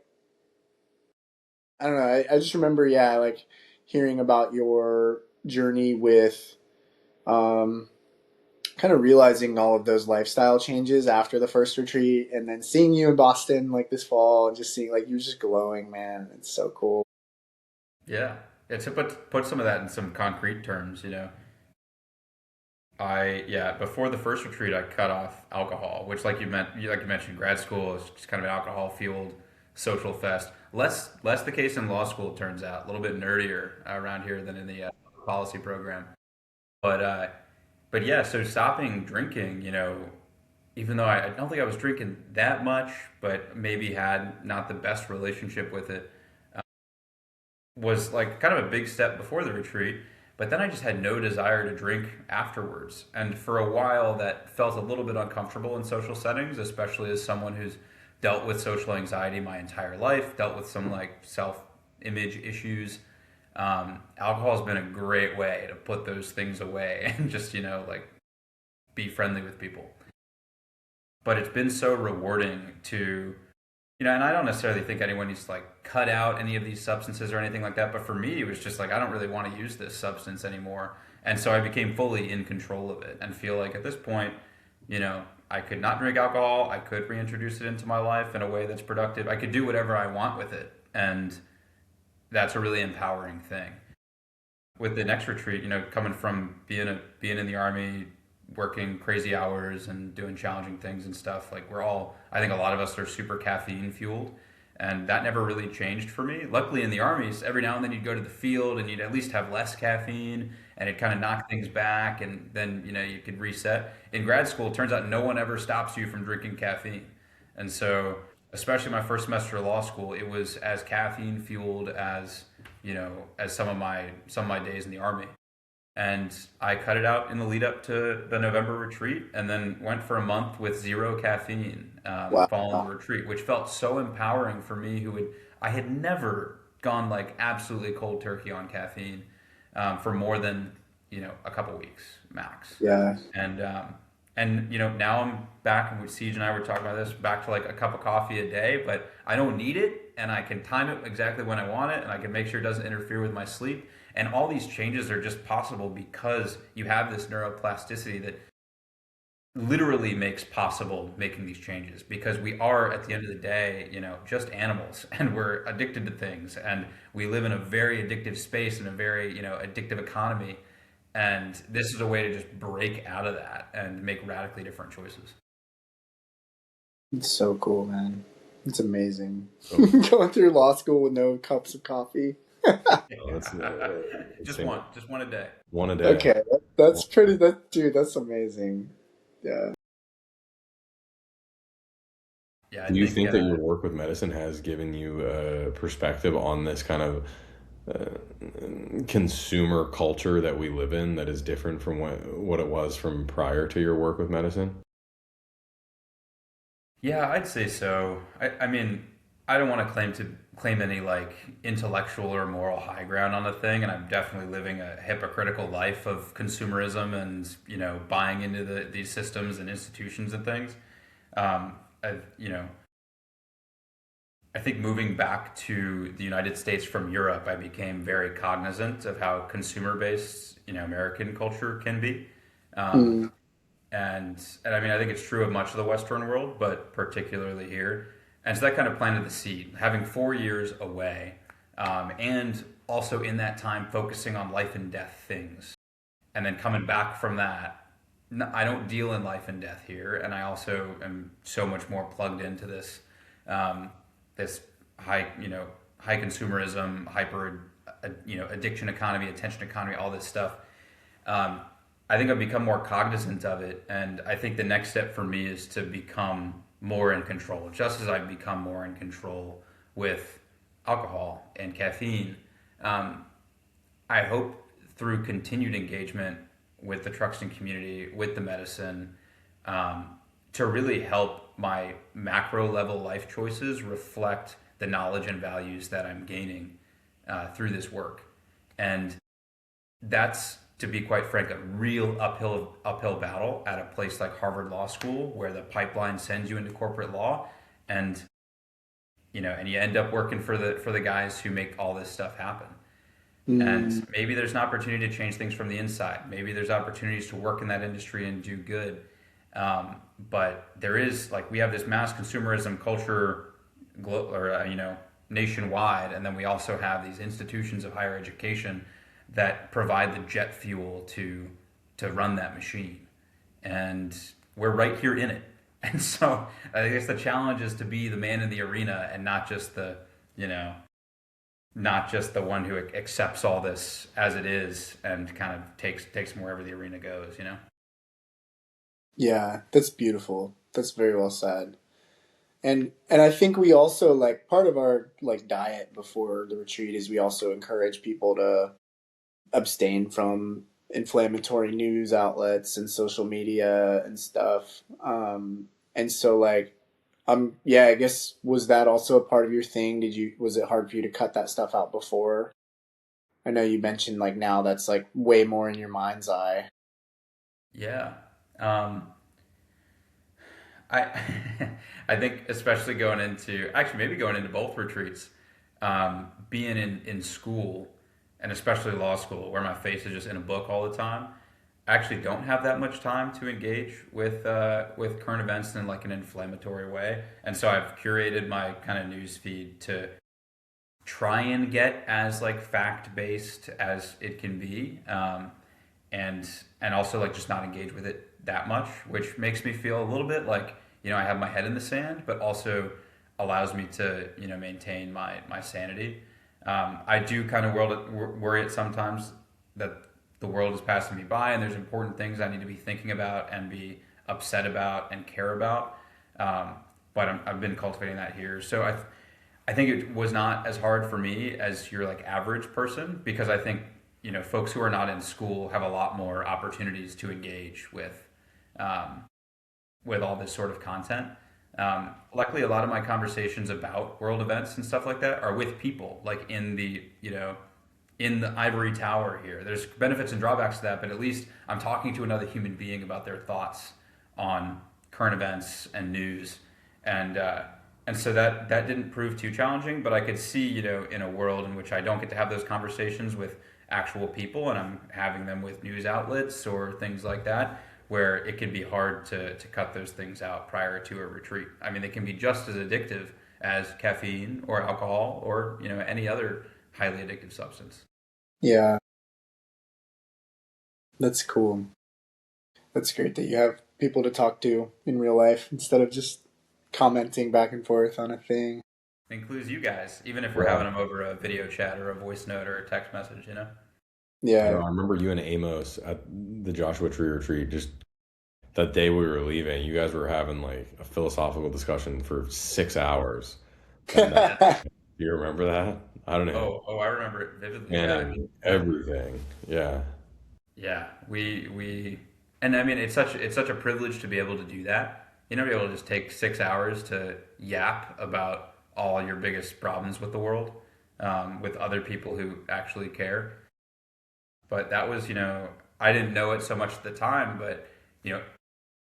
I don't know. I just remember, yeah, like hearing about your journey with, kind of realizing all of those lifestyle changes after the first retreat and then seeing you in Boston like this fall and just seeing like you're just glowing, man. It's so cool. Yeah. To put some of that in some concrete terms, before the first retreat, I cut off alcohol, which like you mentioned, grad school is just kind of an alcohol fueled social fest. Less the case in law school, it turns out. A little bit nerdier around here than in the policy program. But yeah, so stopping drinking, even though I don't think I was drinking that much, but maybe had not the best relationship with it, was like kind of a big step before the retreat. But then I just had no desire to drink afterwards. And for a while, that felt a little bit uncomfortable in social settings, especially as someone who's dealt with social anxiety my entire life, dealt with some like self-image issues. Alcohol has been a great way to put those things away and just, like be friendly with people. But it's been so rewarding to, and I don't necessarily think anyone needs to like cut out any of these substances or anything like that. But for me, it was just like, I don't really want to use this substance anymore. And so I became fully in control of it and feel like at this point, I could not drink alcohol. I could reintroduce it into my life in a way that's productive. I could do whatever I want with it. And that's a really empowering thing. With the next retreat, coming from being in the Army, working crazy hours and doing challenging things and stuff, like I think a lot of us are super caffeine fueled, and that never really changed for me. Luckily in the Army, every now and then you'd go to the field and you'd at least have less caffeine and it kind of knocked things back and then, you could reset. In grad school, it turns out no one ever stops you from drinking caffeine. And so, especially my first semester of law school, it was as caffeine fueled as, as some of my days in the Army. And I cut it out in the lead up to the November retreat and then went for a month with zero caffeine following the retreat, which felt so empowering for me I had never gone like absolutely cold turkey on caffeine for more than, a couple weeks max. Yeah. And now I'm back, and Siege and I were talking about this, back to like a cup of coffee a day, but I don't need it, and I can time it exactly when I want it, and I can make sure it doesn't interfere with my sleep. And all these changes are just possible because you have this neuroplasticity that literally makes possible making these changes, because we are, at the end of the day, just animals, and we're addicted to things, and we live in a very addictive space and a very, addictive economy. And this is a way to just break out of that and make radically different choices. It's so cool, man. It's amazing. So, Going through law school with no cups of coffee. that's, Just insane. one a day. One a day. Okay, that's pretty. Dude, that's amazing. Yeah. Yeah, I Do you think, think that your work with medicine has given you a perspective on this kind of consumer culture that we live in that is different from what it was from prior to your work with medicine? yeah, I'd say so. I mean, I don't want to claim any like intellectual or moral high ground on the thing, and I'm definitely living a hypocritical life of consumerism and buying into these systems and institutions and things. I, I think moving back to the United States from Europe, I became very cognizant of how consumer-based, American culture can be. Um, Mm. and I mean, I think it's true of much of the Western world, but particularly here. And so that kind of planted the seed. Having 4 years away, and also in that time focusing on life and death things, and then coming back from that, I don't deal in life and death here, and I also am so much more plugged into this high, high consumerism, hyper, addiction economy, attention economy, all this stuff. Um, I think I've become more cognizant of it, and I think the next step for me is to become more in control. Just as I've become more in control with alcohol and caffeine, um, I hope through continued engagement with the Truxtun community, with the medicine, to really help my macro level life choices reflect the knowledge and values that I'm gaining through this work. And that's, to be quite frank, a real uphill battle at a place like Harvard Law School, where the pipeline sends you into corporate law, and and you end up working for the guys who make all this stuff happen. Mm. And maybe there's an opportunity to change things from the inside. Maybe there's opportunities to work in that industry and do good. But there is, like, we have this mass consumerism culture, nationwide, and then we also have these institutions of higher education that provide the jet fuel to run that machine, and we're right here in it. And so I guess the challenge is to be the man in the arena, and not just the one who accepts all this as it is and kind of takes them wherever the arena goes. Yeah, that's beautiful. That's very well said. And I think we also, like, part of our like diet before the retreat is we also encourage people to abstain from inflammatory news outlets and social media and stuff. And so, like, yeah, I guess, was that also a part of your thing? Was it hard for you to cut that stuff out before? I know you mentioned, like, now that's like way more in your mind's eye. Yeah. I I think especially maybe going into both retreats, being in school, and especially law school, where my face is just in a book all the time, I actually don't have that much time to engage with current events in like an inflammatory way. And so I've curated my kind of news feed to try and get as like fact based as it can be, and also like just not engage with it that much, which makes me feel a little bit like I have my head in the sand, but also allows me to maintain my sanity. I do kind of worry it sometimes that the world is passing me by, and there's important things I need to be thinking about and be upset about and care about. But I've been cultivating that here, so I think it was not as hard for me as your like average person, because I think folks who are not in school have a lot more opportunities to engage with all this sort of content. Luckily, a lot of my conversations about world events and stuff like that are with people like in the ivory tower here. There's benefits and drawbacks to that, but at least I'm talking to another human being about their thoughts on current events and news, and so that didn't prove too challenging. But I could see, in a world in which I don't get to have those conversations with actual people, and I'm having them with news outlets or things like that, where it can be hard to cut those things out prior to a retreat. I mean, they can be just as addictive as caffeine or alcohol or, you know, any other highly addictive substance. Yeah. That's cool. That's great that you have people to talk to in real life instead of just commenting back and forth on a thing. It includes you guys, even if we're having them over a video chat or a voice note or a text message, you know? I know, Yeah. I remember you and Amos at the Joshua Tree retreat, just that day we were leaving, you guys were having like a philosophical discussion for 6 hours. And do you remember that? I don't know. I remember it vividly. Yeah, I And mean, everything. Yeah. yeah, and I mean, it's such a privilege to be able to do that. You know, be able to just take 6 hours to yap about all your biggest problems with the world, with other people who actually care. But that was, you know, I didn't know it so much at the time, but you know,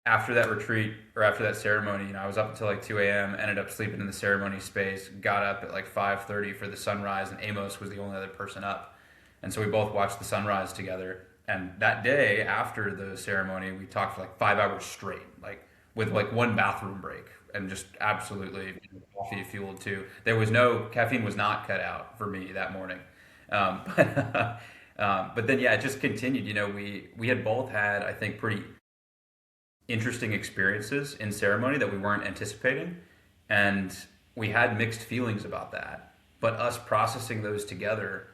after that retreat or after that ceremony, you know, I was up until like 2 a.m., ended up sleeping in the ceremony space, got up at like 5:30 for the sunrise, and Amos was the only other person up. And so we both watched the sunrise together. And that day after the ceremony, we talked for like 5 hours straight, like with like one bathroom break and just absolutely coffee fueled too. There was no caffeine was not cut out for me that morning. But then, yeah, it just continued. You know, we had both had, I think, pretty interesting experiences in ceremony that we weren't anticipating, and we had mixed feelings about that. But us processing those together,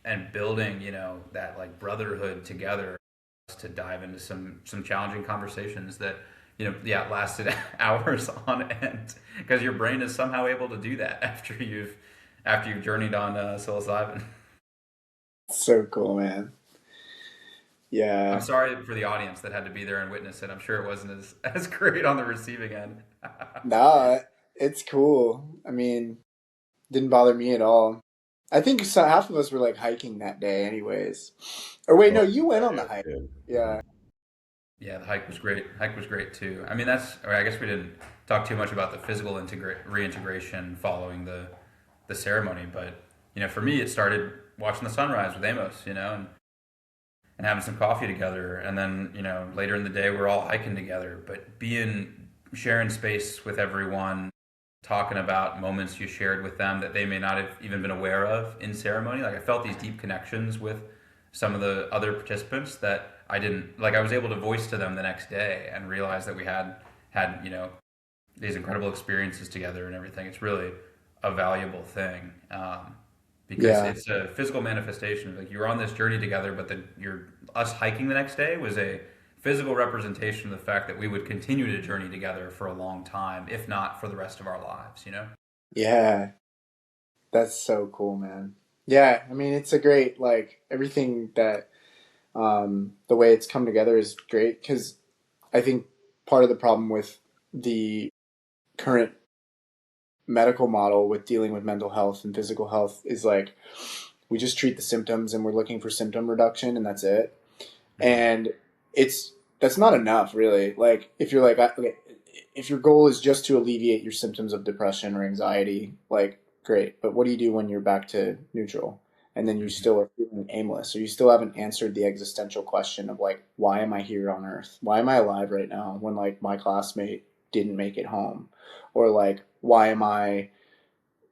and building, you know, that like brotherhood together to dive into some challenging conversations that, you know, yeah, lasted hours on end because your brain is somehow able to do that after you've journeyed on psilocybin. So cool, man. I'm Yeah. sorry for the audience that had to be there and witness it. I'm sure it wasn't as great on the receiving end. Nah, it's cool. I mean, didn't bother me at all. I think half of us were like hiking that day, anyways. Or wait, no, Oh, you went on the yeah, hike. good. Yeah. Yeah, the hike was great. Hike was great too. I mean, or I guess we didn't talk too much about the physical reintegration following the ceremony, but you know, for me, it started watching the sunrise with Amos, you know, and having some coffee together, and then you know, later in the day, we're all hiking together. But sharing space with everyone, talking about moments you shared with them that they may not have even been aware of in ceremony. Like I felt these deep connections with some of the other participants that I didn't like. I was able to voice to them the next day and realize that we had you know, these incredible experiences together and everything. It's really a valuable thing, because Yeah. it's a physical manifestation. Like you were on this journey together, but us hiking the next day was a physical representation of the fact that we would continue to journey together for a long time, if not for the rest of our lives, you know? Yeah. That's so cool, man. Yeah. I mean, it's a great, like, everything that, the way it's come together is great because I think part of the problem with the current medical model with dealing with mental health and physical health is like we just treat the symptoms and we're looking for symptom reduction and that's it. Mm-hmm. And that's not enough really. Like if you're like okay, if your goal is just to alleviate your symptoms of depression or anxiety, like great, but what do you do when you're back to neutral and then you Mm-hmm. still are feeling aimless or you still haven't answered the existential question of like why am I here on earth, why am I alive right now when like my classmate didn't make it home, or like why am I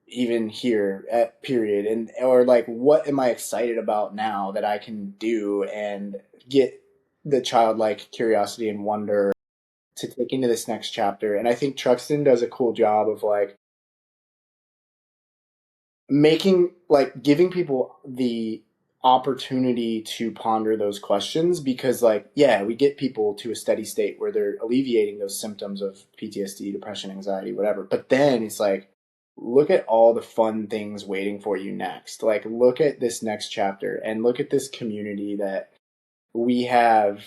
even here at period, and or like what am I excited about now that I can do and get the childlike curiosity and wonder to take into this next chapter. And I think Truxtun does a cool job of like making like giving people the opportunity to ponder those questions because like yeah, we get people to a steady state where they're alleviating those symptoms of PTSD, depression, anxiety, whatever, but then it's like look at all the fun things waiting for you next. Like look at this next chapter and look at this community that we have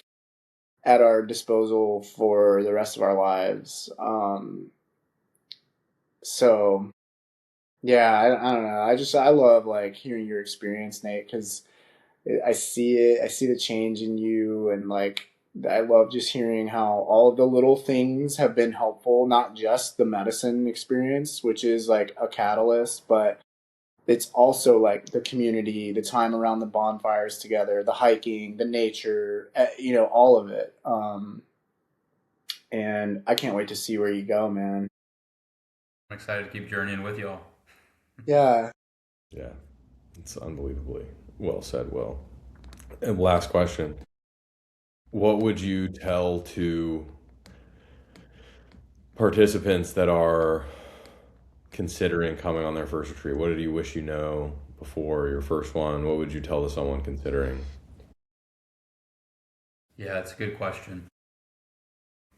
at our disposal for the rest of our lives. So yeah, I don't know. I love like hearing your experience, Nate, because I see it. I see the change in you, and like I love just hearing how all of the little things have been helpful. Not just the medicine experience, which is like a catalyst, but it's also like the community, the time around the bonfires together, the hiking, the nature, all of it. And I can't wait to see where you go, man. I'm excited to keep journeying with y'all. Yeah. Yeah, it's unbelievably well said, Will. And last question. What would you tell to participants that are considering coming on their first retreat? What did you wish you know before your first one? What would you tell to someone considering? Yeah, that's a good question.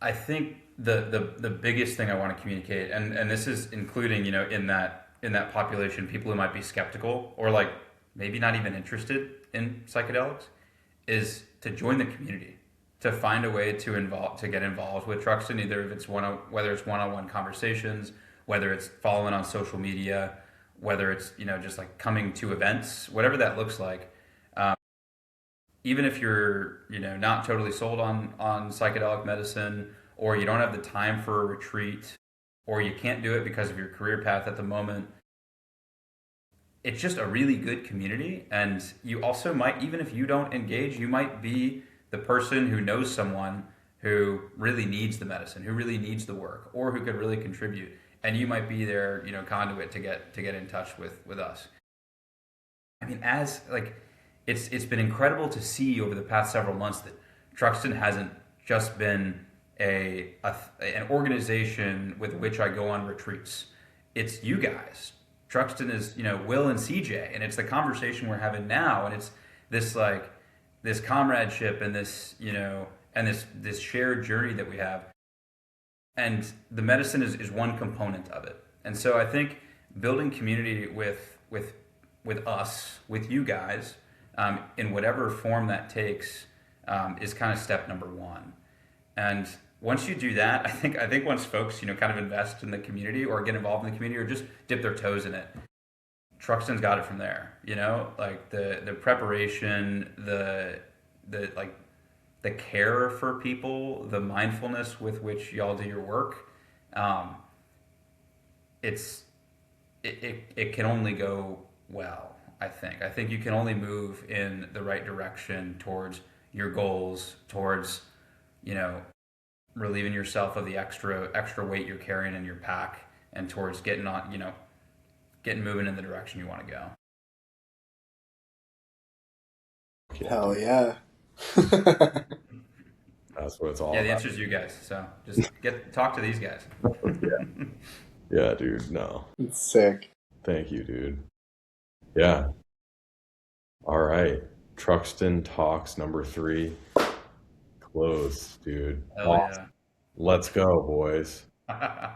I think the biggest thing I want to communicate, and this is including, in that population, people who might be skeptical or like maybe not even interested in psychedelics, is to join the community, to find a way to get involved with Truxtun, either if it's whether it's one-on-one conversations, whether it's following on social media, whether it's just like coming to events, whatever that looks like. Even if you're not totally sold on psychedelic medicine, or you don't have the time for a retreat, or you can't do it because of your career path at the moment, it's just a really good community. And you also might, even if you don't engage, you might be the person who knows someone who really needs the medicine, who really needs the work, or who could really contribute, and you might be their conduit to get in touch with us. I mean, as like it's been incredible to see over the past several months that Truxtun hasn't just been an organization with which I go on retreats. It's you guys. Truxtun is Will and CJ, and it's the conversation we're having now, and it's this comradeship and this this shared journey that we have, and the medicine is one component of it. And so I think building community with us, with you guys, in whatever form that takes, is kind of step number one. And once you do that, I think once folks kind of invest in the community or get involved in the community or just dip their toes in it, Truxtun's got it from there. Like the preparation, the care for people, the mindfulness with which y'all do your work, it can only go well. I think you can only move in the right direction towards your goals, towards relieving yourself of the extra weight you're carrying in your pack, and towards getting moving in the direction you want to go. Hell yeah. That's what it's all Yeah, the about. answer is you guys. So just talk to these guys. Yeah, dude. No. It's sick. Thank you, dude. Yeah. All right. Truxtun Talks number 3. Close, dude. Hell Let's go, boys. yeah.